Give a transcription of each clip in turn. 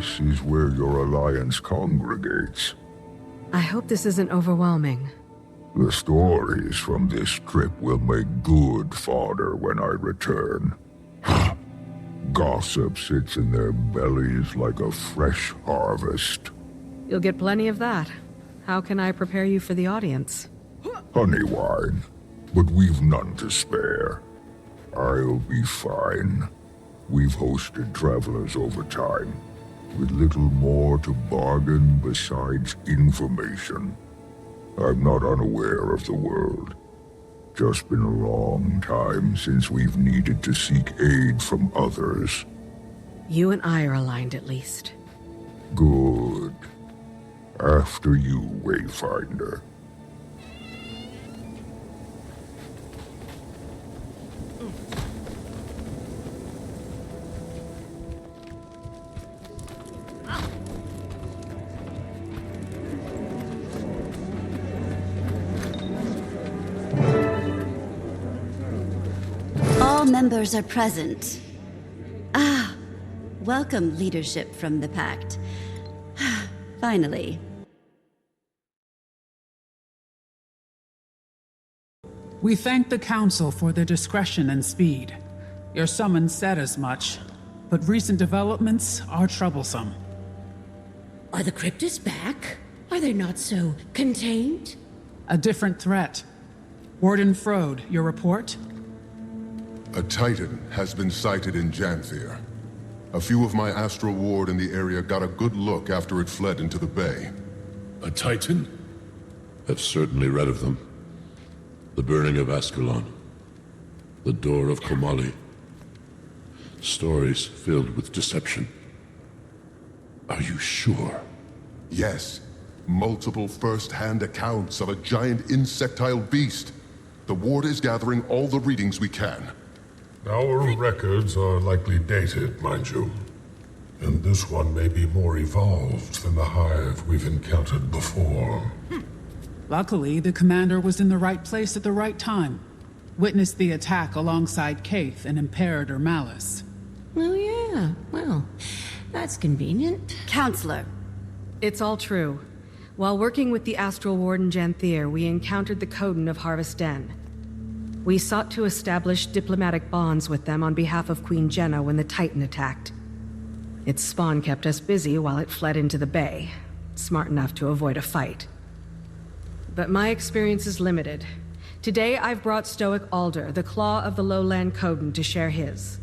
This is where your alliance congregates. I hope this isn't overwhelming. The stories from this trip will make good fodder when I return. Gossip sits in their bellies like a fresh harvest. You'll get plenty of that. How can I prepare you for the audience? Honey wine, but we've none to spare. I'll be fine. We've hosted travelers over time, with little more to bargain besides information. I'm not unaware of the world. Just been a long time since we've needed to seek aid from others. You and I are aligned at least. Good. After you, Wayfinder. All members are present. Ah, welcome leadership from the Pact. Finally. We thank the Council for their discretion and speed. Your summons said as much, but recent developments are troublesome. Are the cryptids back? Are they not so contained? A different threat. Warden Frode, your report? A Titan has been sighted in Janthier. A few of my Astral Ward in the area got a good look after it fled into the bay. A Titan? I've certainly read of them. The burning of Ascalon. The door of Komali. Stories filled with deception. Are you sure? Yes. Multiple first-hand accounts of a giant insectile beast. The Ward is gathering all the readings we can. Our records are likely dated, mind you. And this one may be more evolved than the hive we've encountered before. Luckily, the commander was in the right place at the right time. Witnessed the attack alongside Kaith and Imperator Malice. Oh yeah, well, that's convenient. Counselor. It's all true. While working with the Astral Warden Janthier, we encountered the Coden of Harvest Den. We sought to establish diplomatic bonds with them on behalf of Queen Jenna when the Titan attacked. Its spawn kept us busy while it fled into the bay, smart enough to avoid a fight. But my experience is limited. Today I've brought Stoic Alder, the Claw of the Lowland Coden, to share his.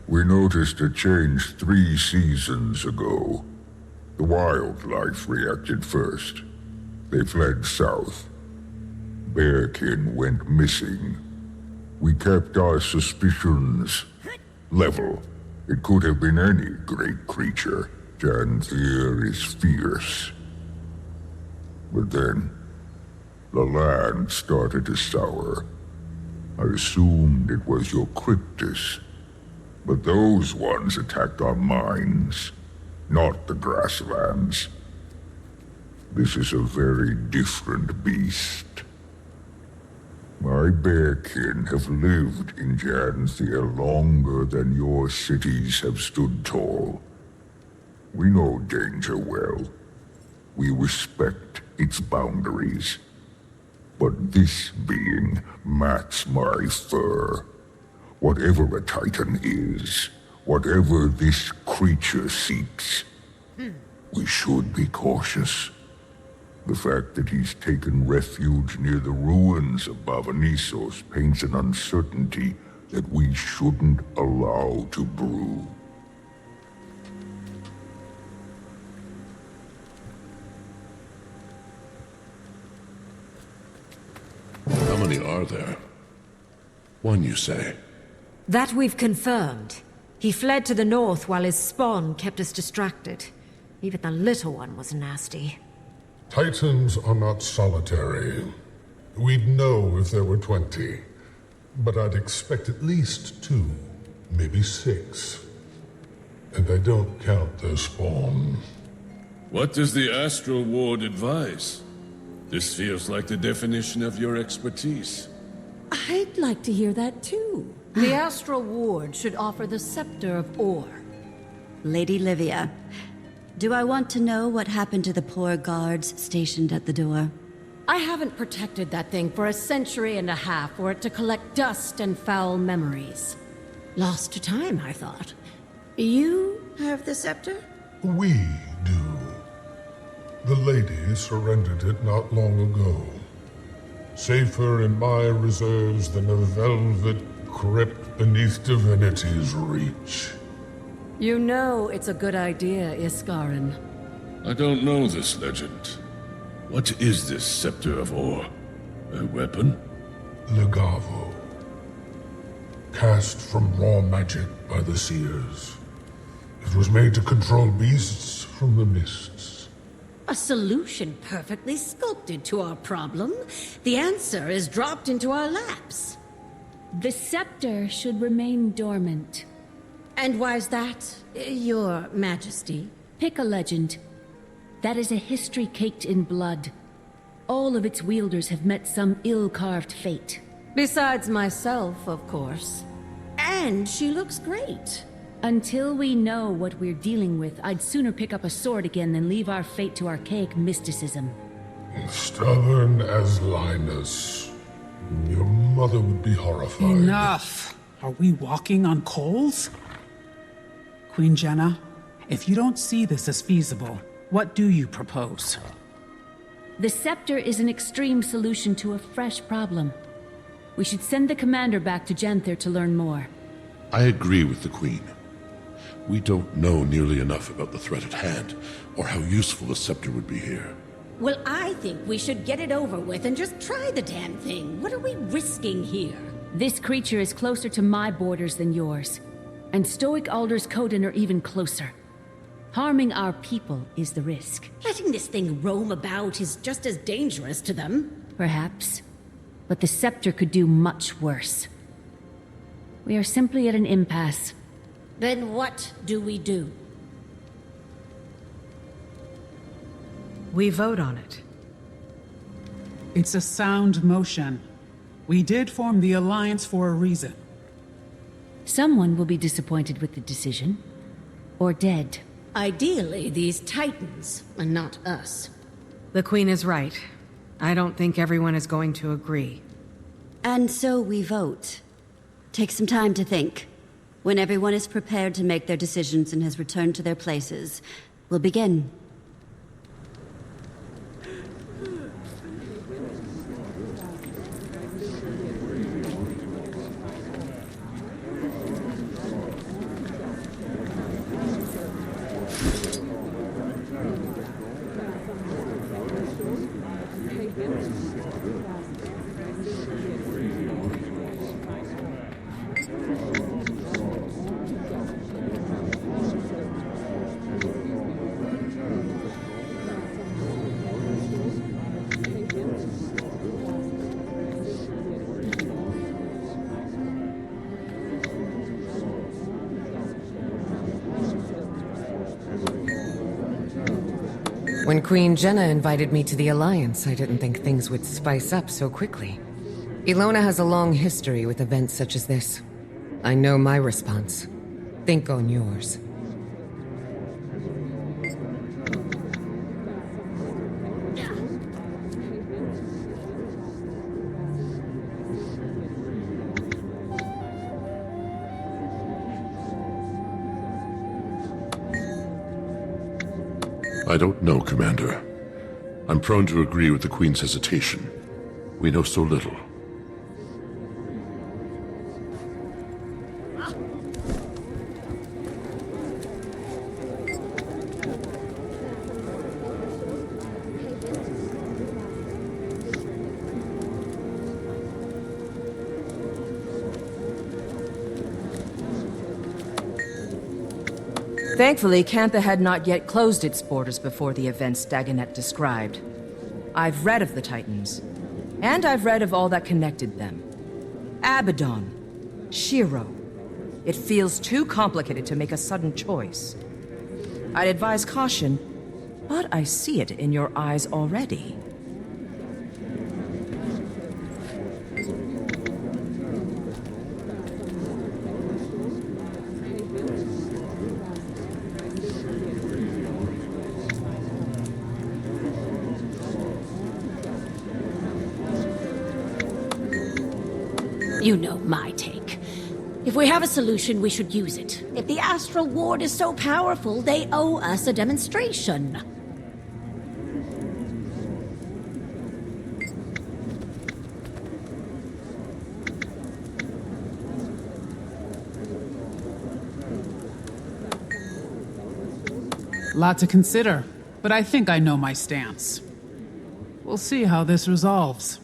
We noticed a change 3 seasons ago. The wildlife reacted first. They fled south. Bearkin went missing. We kept our suspicions level. It could have been any great creature. Janthier is fierce. But then, the land started to sour. I assumed it was your cryptis. But those ones attacked our mines, not the grasslands. This is a very different beast. My bearkin have lived in Janthier longer than your cities have stood tall. We know danger well. We respect its boundaries. But this being mats my fur. Whatever a Titan is, whatever this creature seeks, we should be cautious. The fact that he's taken refuge near the ruins of Bavanisos paints an uncertainty that we shouldn't allow to brew. How many are there? One, you say? That we've confirmed. He fled to the north while his spawn kept us distracted. Even the little one was nasty. Titans are not solitary. We'd know if there were 20. But I'd expect at least 2, maybe 6. And I don't count their spawn. What does the Astral Ward advise? This feels like the definition of your expertise. I'd like to hear that too. The Astral Ward should offer the Scepter of Ore. Lady Livia, do I want to know what happened to the poor guards stationed at the door? I haven't protected that thing for a century and a half for it to collect dust and foul memories. Lost to time, I thought. You have the scepter? We do. The lady surrendered it not long ago. Safer in my reserves than a velvet crypt beneath divinity's reach. You know it's a good idea, Iskarin. I don't know this legend. What is this Scepter of Ore? A weapon? Legavo. Cast from raw magic by the seers. It was made to control beasts from the mists. A solution perfectly sculpted to our problem. The answer is dropped into our laps. The scepter should remain dormant. And why's that, Your Majesty? Pick a legend. That is a history caked in blood. All of its wielders have met some ill-carved fate. Besides myself, of course. And she looks great. Until we know what we're dealing with, I'd sooner pick up a sword again than leave our fate to archaic mysticism. Stubborn as Linus. Your mother would be horrified. Enough! Are we walking on coals? Queen Jenna, if you don't see this as feasible, what do you propose? The scepter is an extreme solution to a fresh problem. We should send the commander back to Janther to learn more. I agree with the Queen. We don't know nearly enough about the threat at hand, or how useful the scepter would be here. Well, I think we should get it over with and just try the damn thing. What are we risking here? This creature is closer to my borders than yours. And Stoic Alders Coden are even closer. Harming our people is the risk. Letting this thing roam about is just as dangerous to them. Perhaps. But the scepter could do much worse. We are simply at an impasse. Then what do we do? We vote on it. It's a sound motion. We did form the Alliance for a reason. Someone will be disappointed with the decision. Or dead. Ideally, these Titans, and not us. The Queen is right. I don't think everyone is going to agree. And so we vote. Take some time to think. When everyone is prepared to make their decisions and has returned to their places, we'll begin. When Queen Jenna invited me to the Alliance, I didn't think things would spice up so quickly. Ilona has a long history with events such as this. I know my response. Think on yours. I don't know, Commander. I'm prone to agree with the Queen's hesitation. We know so little. Thankfully, Cantha had not yet closed its borders before the events Dagonet described. I've read of the Titans, and I've read of all that connected them. Abaddon, Shiro. It feels too complicated to make a sudden choice. I'd advise caution, but I see it in your eyes already. You know my take. If we have a solution, we should use it. If the Astral Ward is so powerful, they owe us a demonstration. Lot to consider, but I think I know my stance. We'll see how this resolves.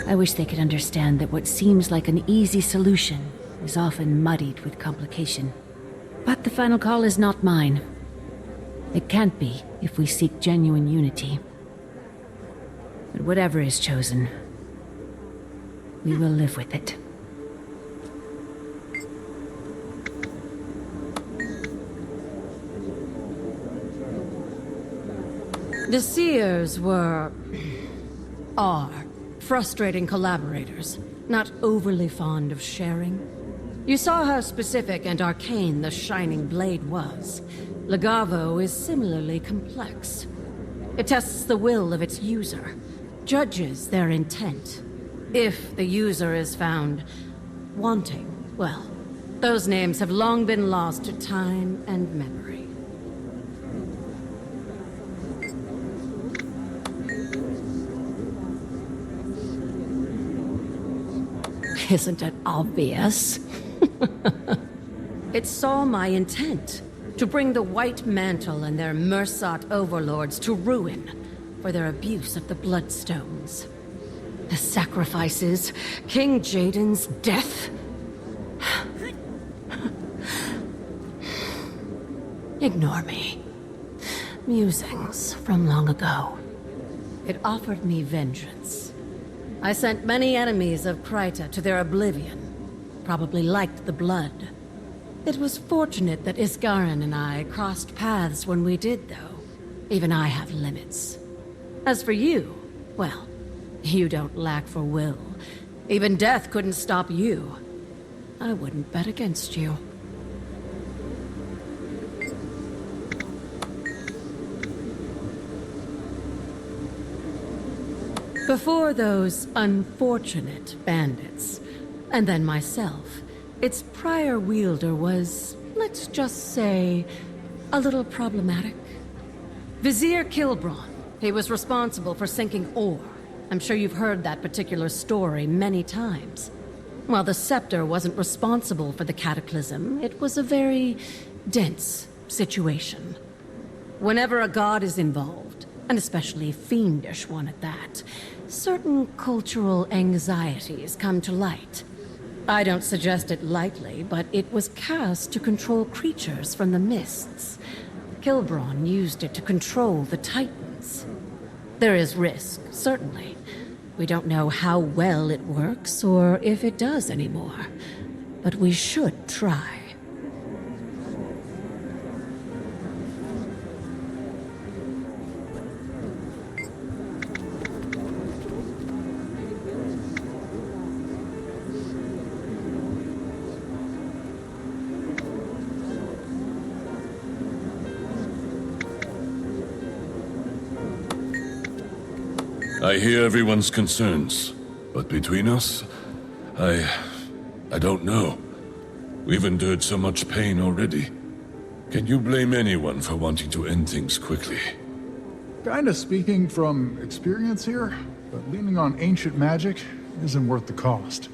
I wish they could understand that what seems like an easy solution is often muddied with complication. But the final call is not mine. It can't be if we seek genuine unity. But whatever is chosen, we will live with it. The Seers are frustrating collaborators, not overly fond of sharing. You saw how specific and arcane the Shining Blade was. Legavo is similarly complex. It tests the will of its user, judges their intent. If the user is found wanting, well, those names have long been lost to time and memory. Isn't it obvious? It saw my intent, to bring the White Mantle and their Mersat overlords to ruin for their abuse of the Bloodstones. The sacrifices, King Jaden's death. Ignore me. Musings from long ago. It offered me vengeance. I sent many enemies of Kryta to their oblivion. Probably liked the blood. It was fortunate that Isgarin and I crossed paths when we did, though. Even I have limits. As for you, well, you don't lack for will. Even death couldn't stop you. I wouldn't bet against you. Before those unfortunate bandits, and then myself, its prior wielder was, let's just say, a little problematic. Vizier Kilbron. He was responsible for sinking ore. I'm sure you've heard that particular story many times. While the Scepter wasn't responsible for the cataclysm, it was a very dense situation. Whenever a god is involved, and especially a fiendish one at that, certain cultural anxieties come to light. I don't suggest it lightly, but it was cast to control creatures from the mists. Kilbron used it to control the Titans. There is risk, certainly. We don't know how well it works, or if it does anymore. But we should try. I hear everyone's concerns, but between us, I don't know. We've endured so much pain already. Can you blame anyone for wanting to end things quickly? Kinda speaking from experience here, but leaning on ancient magic isn't worth the cost.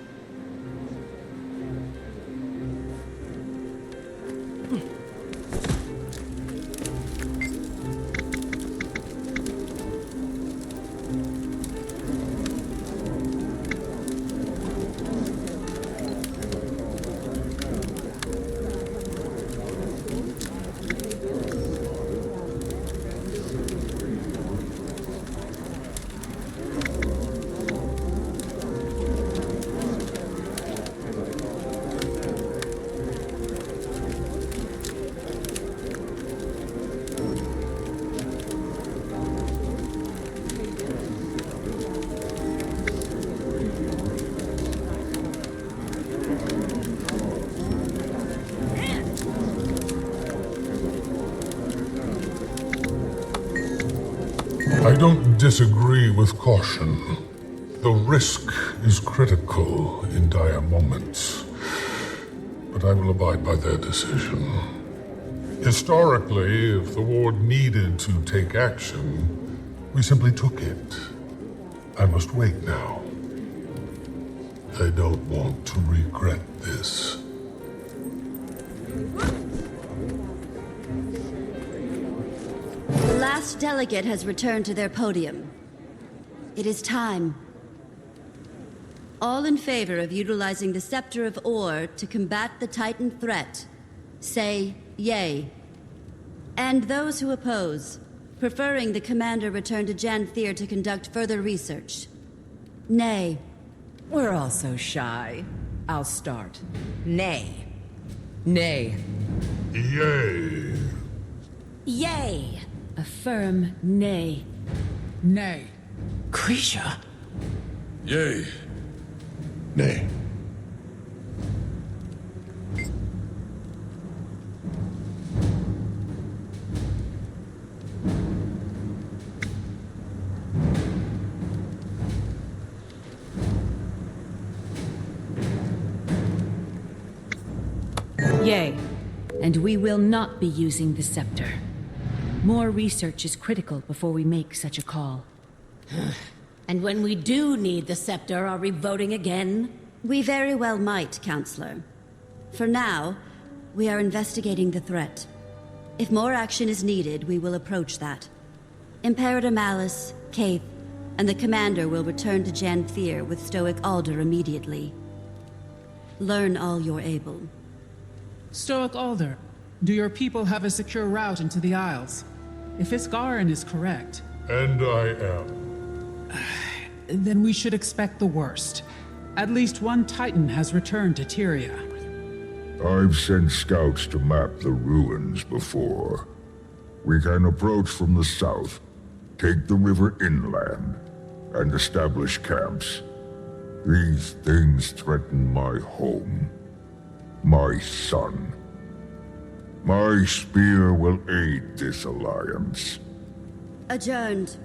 I don't disagree with caution. The risk is critical in dire moments, but I will abide by their decision. Historically, if the Ward needed to take action, we simply took it. I must wait now. I don't want to regret this. The last delegate has returned to their podium. It is time. All in favor of utilizing the Scepter of Ore to combat the Titan threat, say yay. And those who oppose, preferring the commander return to Janthir to conduct further research, nay. We're all so shy. I'll start. Nay. Nay. Yay. Yay! A firm nay. Nay. Krisha? Yay. Nay. Yay. And we will not be using the scepter. More research is critical before we make such a call. And when we do need the scepter, are we voting again? We very well might, Counselor. For now, we are investigating the threat. If more action is needed, we will approach that. Imperator Malice, Kaith, and the Commander will return to Janthir with Stoic Alder immediately. Learn all you're able. Stoic Alder, do your people have a secure route into the Isles? If Isgarin is correct... And I am. Then we should expect the worst. At least one Titan has returned to Tyria. I've sent scouts to map the ruins before. We can approach from the south, take the river inland, and establish camps. These things threaten my home, my son. My spear will aid this alliance. Adjourned.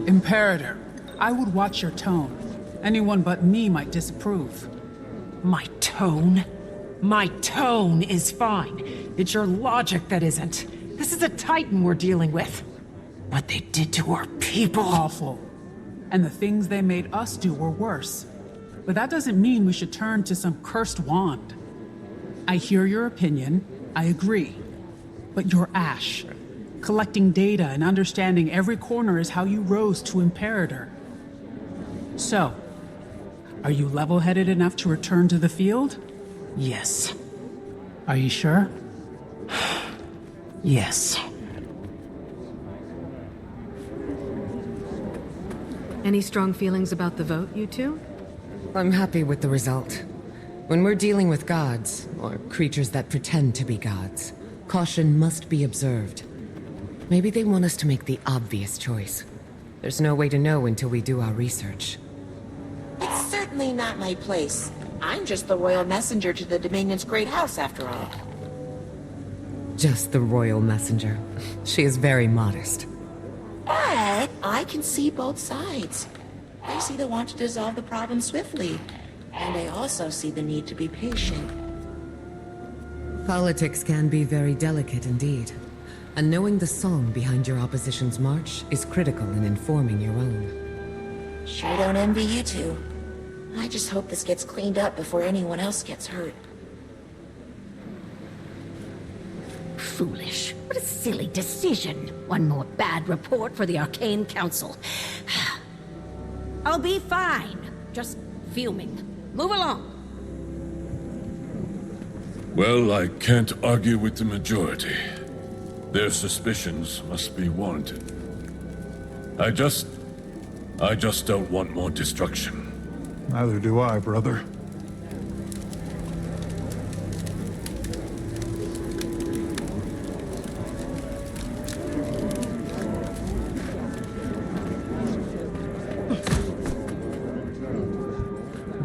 Imperator, I would watch your tone. Anyone but me might disapprove. My tone? My tone is fine. It's your logic that isn't. This is a Titan we're dealing with. What they did to our people... Awful. And the things they made us do were worse. But that doesn't mean we should turn to some cursed wand. I hear your opinion, I agree. But you're Ash. Collecting data and understanding every corner is how you rose to Imperator. So, are you level-headed enough to return to the field? Yes. Are you sure? Yes. Any strong feelings about the vote, you two? I'm happy with the result. When we're dealing with gods, or creatures that pretend to be gods, caution must be observed. Maybe they want us to make the obvious choice. There's no way to know until we do our research. It's certainly not my place. I'm just the royal messenger to the Dominion's great house, after all. Just the royal messenger. She is very modest. But I can see both sides. I see the want to dissolve the problem swiftly. And I also see the need to be patient. Politics can be very delicate indeed. And knowing the song behind your opposition's march is critical in informing your own. Sure don't envy you two. I just hope this gets cleaned up before anyone else gets hurt. Foolish. What a silly decision. One more bad report for the Arcane Council. I'll be fine. Just fuming. Move along. Well, I can't argue with the majority. Their suspicions must be warranted. I just don't want more destruction. Neither do I, brother.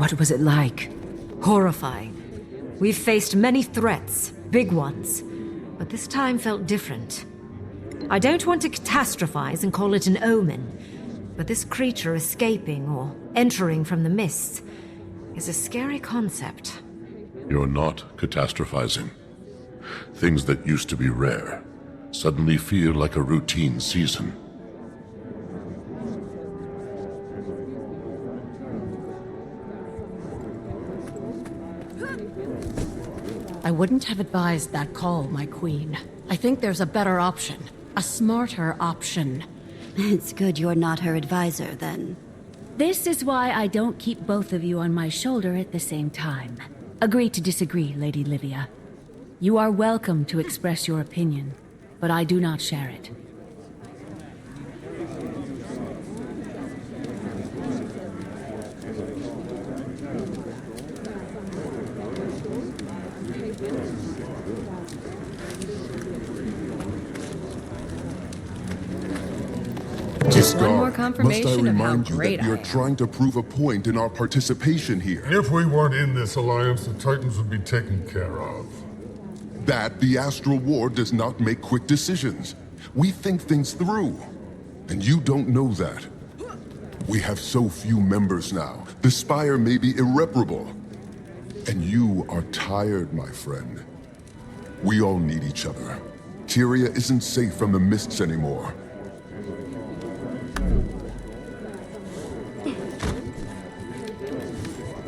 What was it like? Horrifying. We've faced many threats, big ones, but this time felt different. I don't want to catastrophize and call it an omen, but this creature escaping or entering from the mists is a scary concept. You're not catastrophizing. Things that used to be rare suddenly feel like a routine season. I wouldn't have advised that call, my queen. I think there's a better option. A smarter option. It's good you're not her advisor, then. This is why I don't keep both of you on my shoulder at the same time. Agree to disagree, Lady Livia. You are welcome to express your opinion, but I do not share it. Just one more Must I confirmation of how remind you great that I you're am. trying to prove a point in our participation here? If we weren't in this alliance, the Titans would be taken care of. That the Astral Ward does not make quick decisions. We think things through. And you don't know that. We have so few members now. The Spire may be irreparable. And you are tired, my friend. We all need each other. Tyria isn't safe from the mists anymore.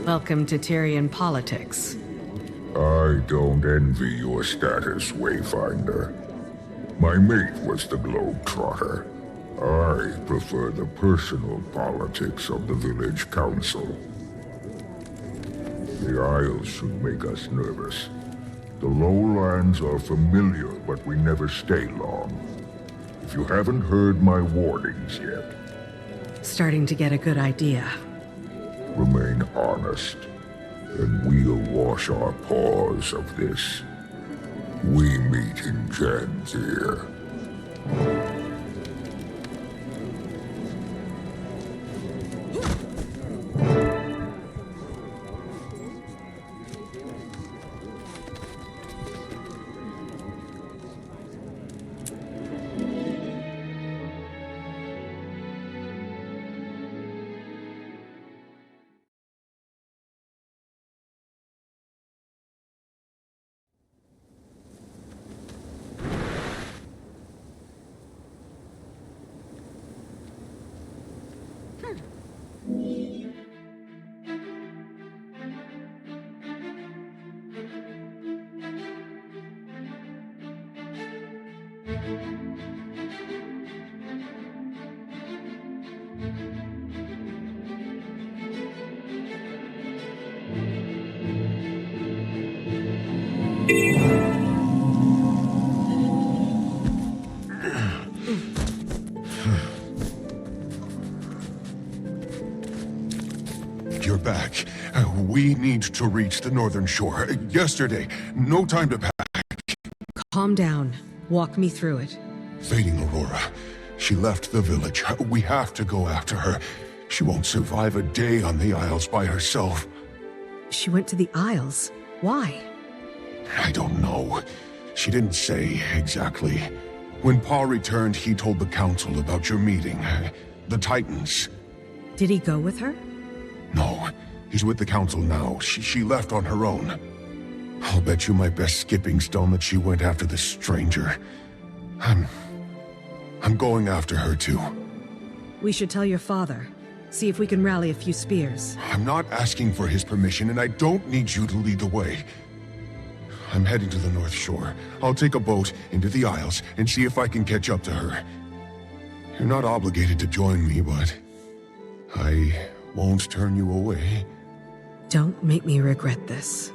Welcome to Tyrian politics. I don't envy your status, Wayfinder. My mate was the Globetrotter. I prefer the personal politics of the village council. The Isles should make us nervous. The lowlands are familiar, but we never stay long. If you haven't heard my warnings yet, Starting to get a good idea. remain honest, and we'll wash our paws of this. We meet in Janthir. You're back. We need to reach the northern shore. Yesterday. No time to pack. Calm down. Walk me through it. Fading Aurora. She left the village. We have to go after her. She won't survive a day on the Isles by herself. She went to the Isles. Why? I don't know. She didn't say exactly. When Paul returned, he told the council about your meeting. The Titans. Did he go with her? No, he's with the council now. She left on her own. I'll bet you my best skipping stone that she went after this stranger. I'm going after her too. We should tell your father. See if we can rally a few spears. I'm not asking for his permission, and I don't need you to lead the way. I'm heading to the North Shore. I'll take a boat into the Isles and see if I can catch up to her. You're not obligated to join me, but I won't turn you away. Don't make me regret this.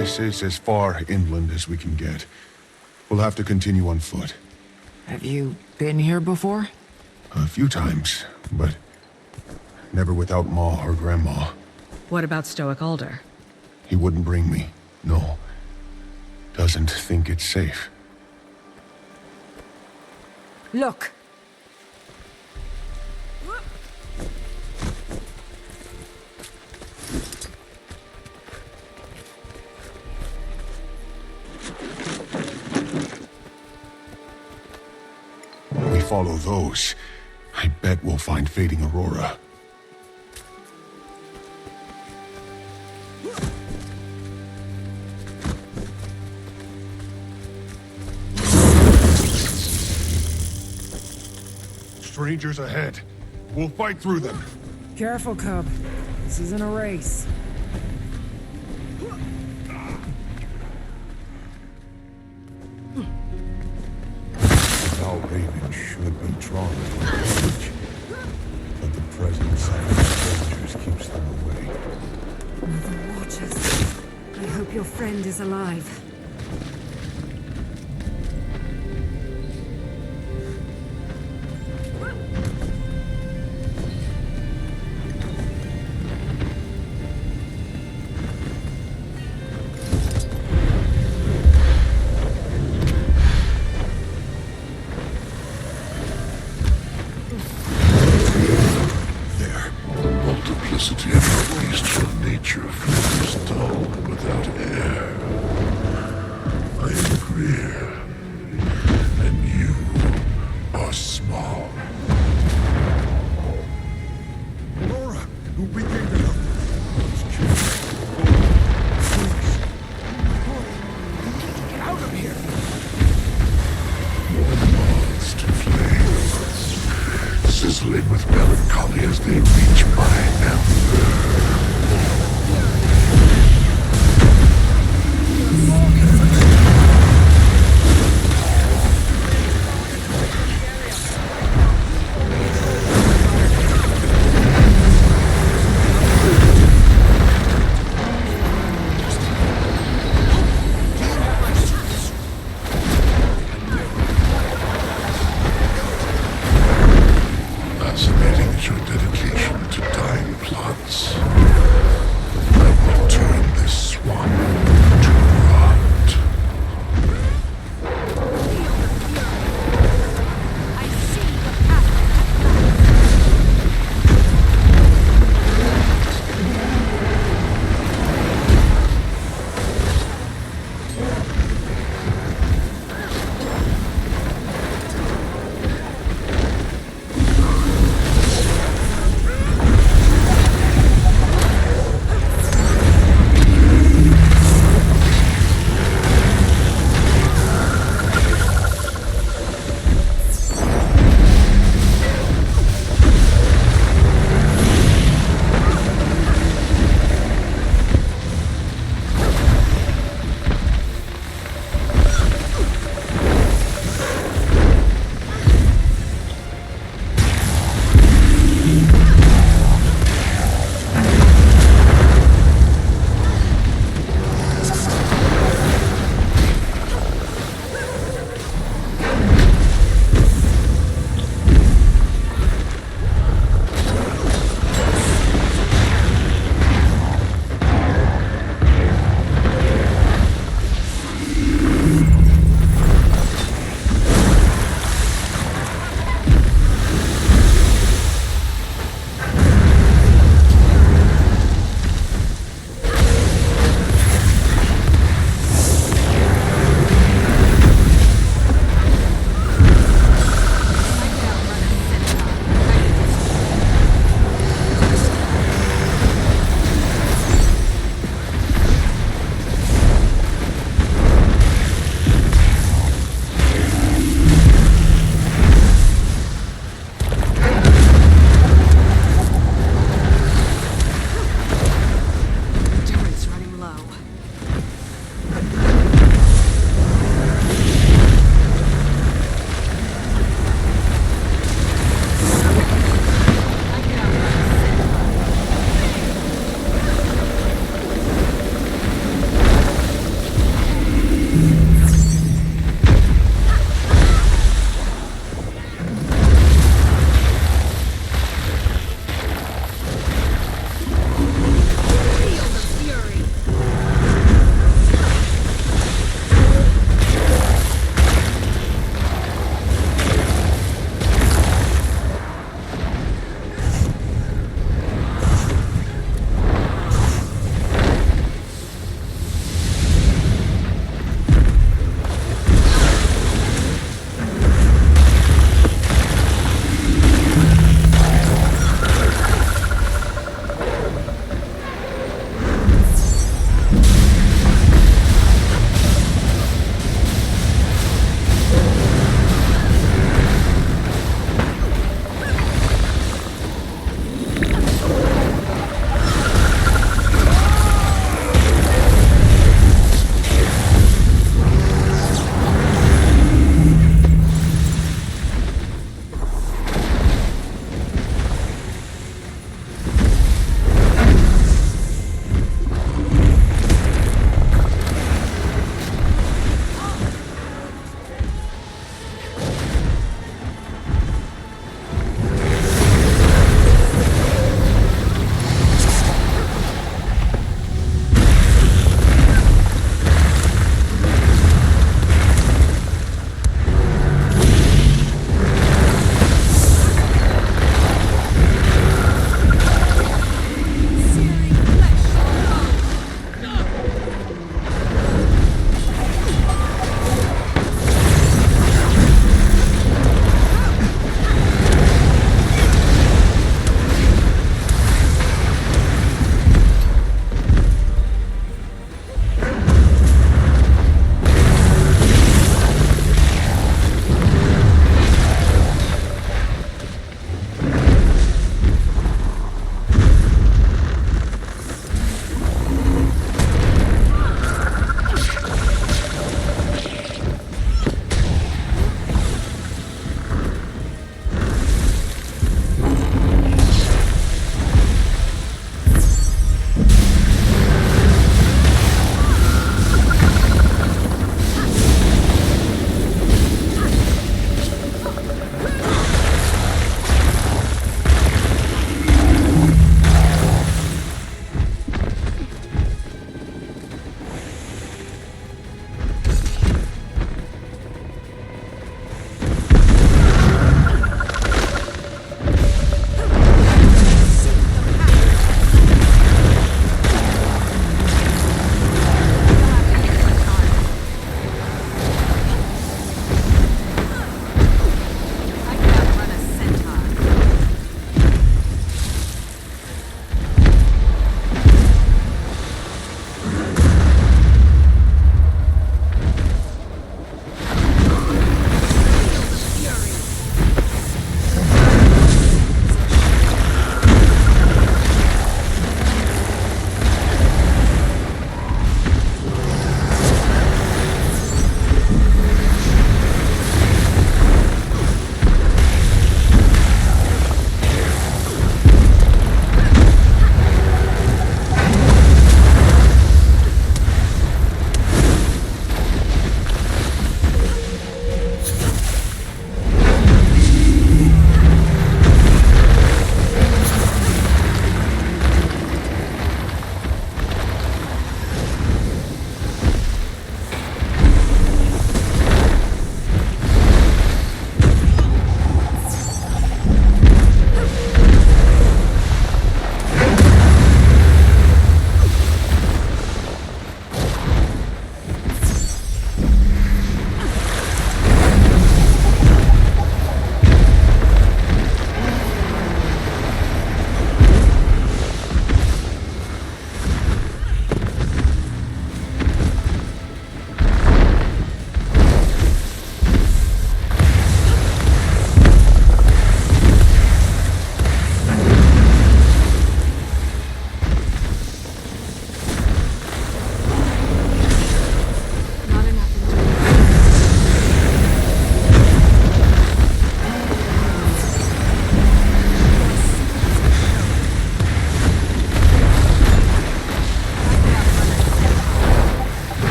This is as far inland as we can get. We'll have to continue on foot. Have you been here before? A few times, but never without Ma or Grandma. What about Stoic Alder? He wouldn't bring me. No. Doesn't think it's safe. Look! We follow those. I bet we'll find Fading Aurora. Strangers ahead. We'll fight through them. Careful, Cub. This isn't a race. Now Raven should be drawn to the village, but the presence of strangers keeps them away. Mother Watchers. I hope your friend is alive. Multiplicity of beast from nature feels dull without air. I am Greer, and you are small. Laura, who became enough? Get out of here! More moths to flames, sizzling with melancholy as they reach my ember. Fascinating is your dedication to dying plots.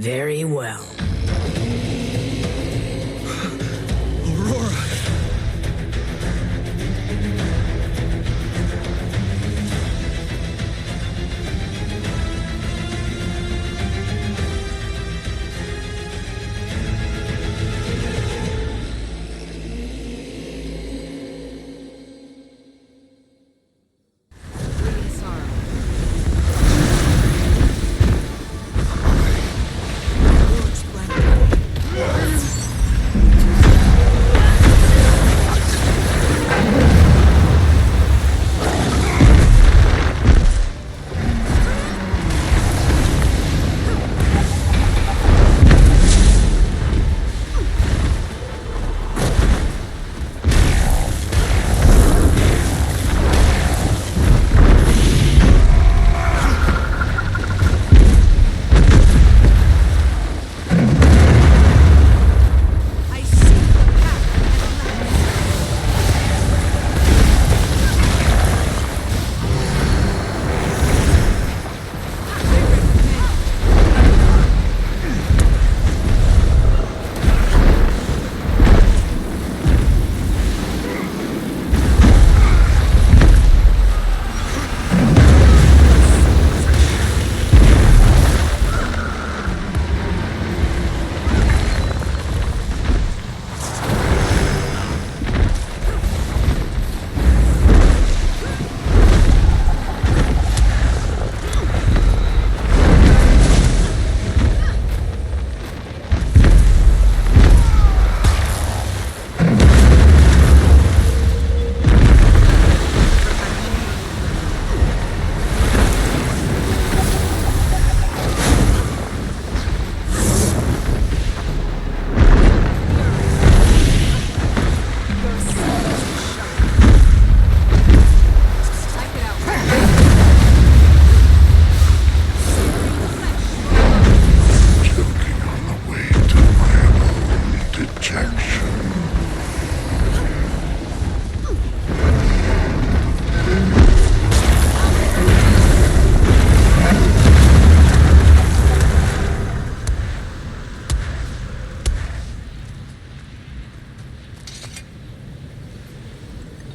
Very well.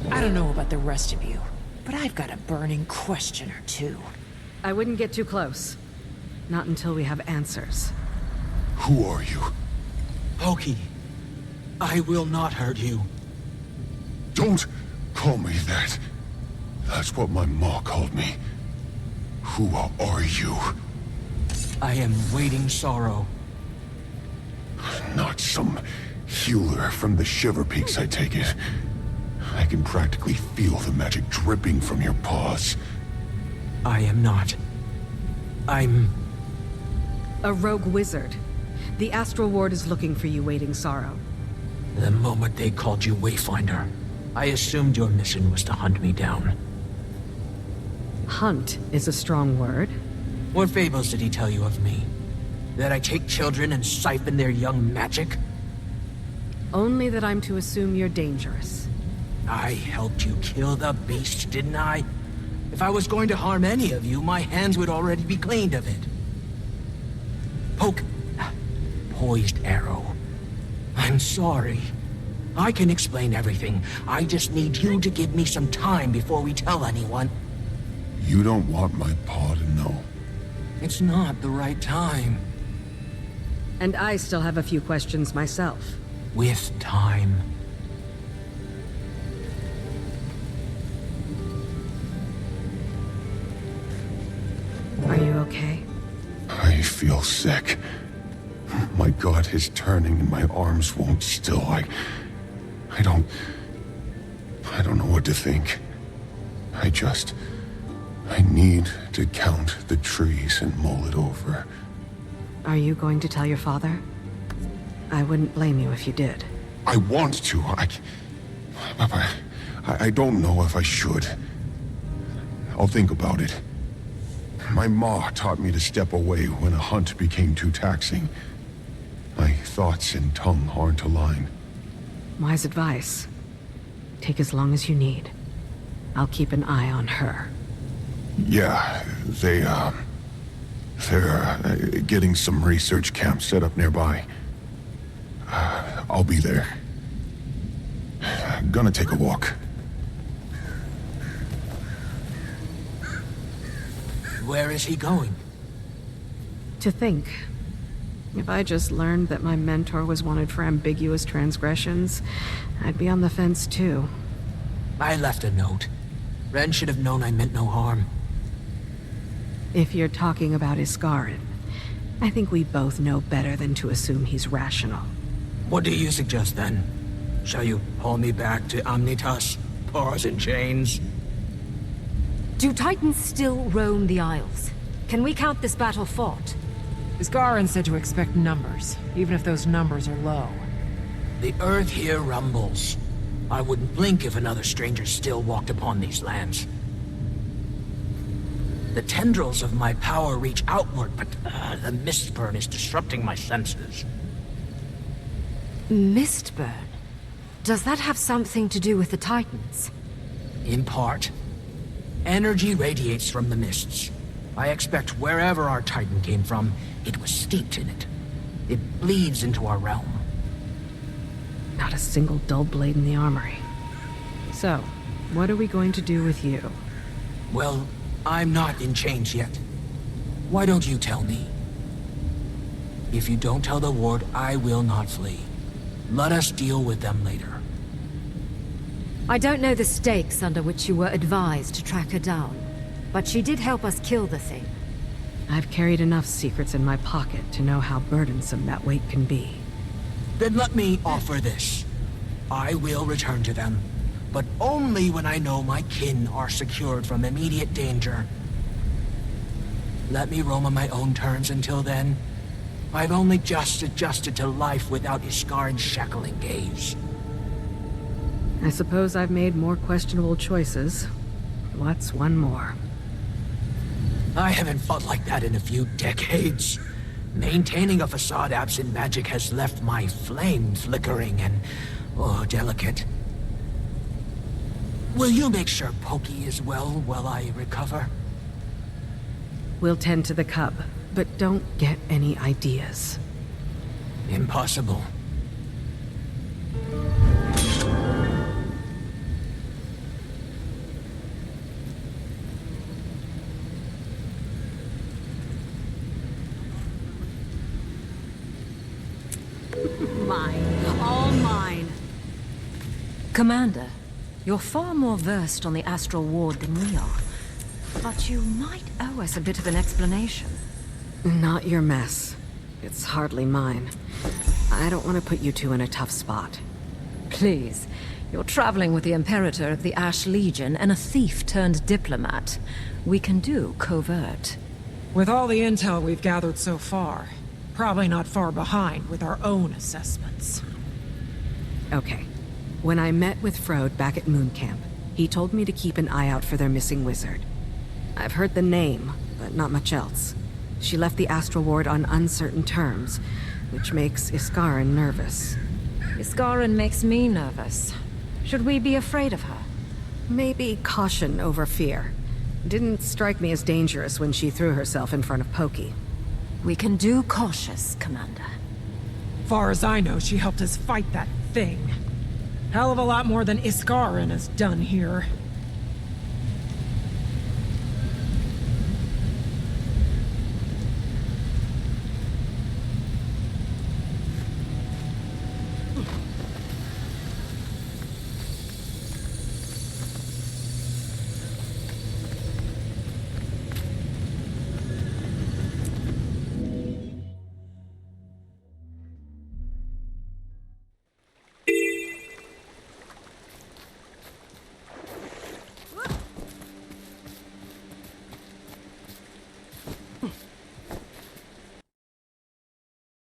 I don't know about the rest of you, but I've got a burning question or two. I wouldn't get too close. Not until we have answers. Who are you? Pokey, I will not hurt you. Don't call me that. That's what my ma called me. Who are you? I am Waiting Sorrow. Not some healer from the Shiver Peaks, I take it. I can practically feel the magic dripping from your paws. I am not. I'm... a rogue wizard. The Astral Ward is looking for you, Waiting Sorrow. The moment they called you Wayfinder, I assumed your mission was to hunt me down. Hunt is a strong word. What fables did he tell you of me? That I take children and siphon their young magic? Only that I'm to assume you're dangerous. I helped you kill the beast, didn't I? If I was going to harm any of you, my hands would already be cleaned of it. Poised arrow. I'm sorry. I can explain everything. I just need you to give me some time before we tell anyone. You don't want my paw to know. It's not the right time. And I still have a few questions myself. With time. Are you okay? I feel sick. My gut is turning and my arms won't still. I don't know what to think. I need to count the trees and mull it over. Are you going to tell your father? I wouldn't blame you if you did. I want to. I don't know if I should. I'll think about it. My ma taught me to step away when a hunt became too taxing. My thoughts and tongue aren't aligned. Wise advice. Take as long as you need. I'll keep an eye on her. Yeah, They're getting some research camps set up nearby. I'll be there. Gonna take a walk. Where is he going? To think. If I just learned that my mentor was wanted for ambiguous transgressions, I'd be on the fence too. I left a note. Ren should have known I meant no harm. If you're talking about Iskarin, I think we both know better than to assume he's rational. What do you suggest then? Shall you haul me back to Omnitas? Paws and chains? Do Titans still roam the Isles? Can we count this battle fought? Iskarin said to expect numbers, even if those numbers are low. The earth here rumbles. I wouldn't blink if another stranger still walked upon these lands. The tendrils of my power reach outward, but the mistburn is disrupting my senses. Mistburn? Does that have something to do with the Titans? In part. Energy radiates from the mists. I expect wherever our Titan came from, it was steeped in it. It bleeds into our realm. Not a single dull blade in the armory. So, what are we going to do with you? Well, I'm not in chains yet. Why don't you tell me? If you don't tell the ward, I will not flee. Let us deal with them later. I don't know the stakes under which you were advised to track her down, but she did help us kill the thing. I've carried enough secrets in my pocket to know how burdensome that weight can be. Then let me offer this. I will return to them, but only when I know my kin are secured from immediate danger. Let me roam on my own terms until then. I've only just adjusted to life without Iskarin's shackling gaze. I suppose I've made more questionable choices. What's one more? I haven't fought like that in a few decades. Maintaining a facade absent magic has left my flame flickering and, delicate. Will you make sure Pokey is well while I recover? We'll tend to the cub, but don't get any ideas. Impossible. Mine. All mine. Commander, you're far more versed on the Astral Ward than we are. But you might owe us a bit of an explanation. Not your mess. It's hardly mine. I don't want to put you two in a tough spot. Please. You're traveling with the Imperator of the Ash Legion and a thief turned diplomat. We can do covert. With all the intel we've gathered so far, probably not far behind with our own assessments. Okay. When I met with Frode back at Moon Camp, he told me to keep an eye out for their missing wizard. I've heard the name, but not much else. She left the Astral Ward on uncertain terms, which makes Iskarin nervous. Iskarin makes me nervous. Should we be afraid of her? Maybe caution over fear. Didn't strike me as dangerous when she threw herself in front of Pokey. We can do cautious, Commander. Far as I know, she helped us fight that thing. Hell of a lot more than Iskarin has done here.